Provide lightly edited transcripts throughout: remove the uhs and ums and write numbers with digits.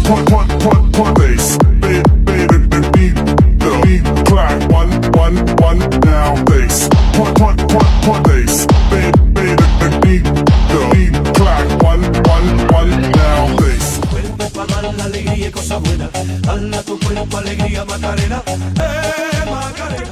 Put bass. They need clap. One now bass. Put bass. They need clap. One now bass. Cuerpo pa' dar la alegría y cosa buena. Dale a tu cuerpo alegría, Macarena. Macarena.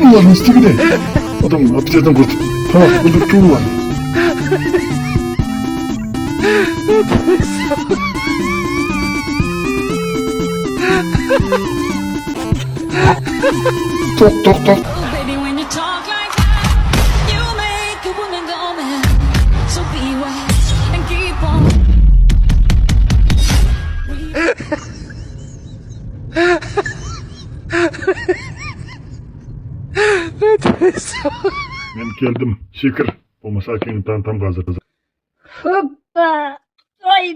Ulan mistik ne? Adam hapishaneden kurtup. Tamam, öldürtüğüm var. Tok. Baby, when you talk like that, you make a woman go mad. So be wise and keep on. Ben geldim. Şükür. O masakenin tam hazır. Hoppa. Vay.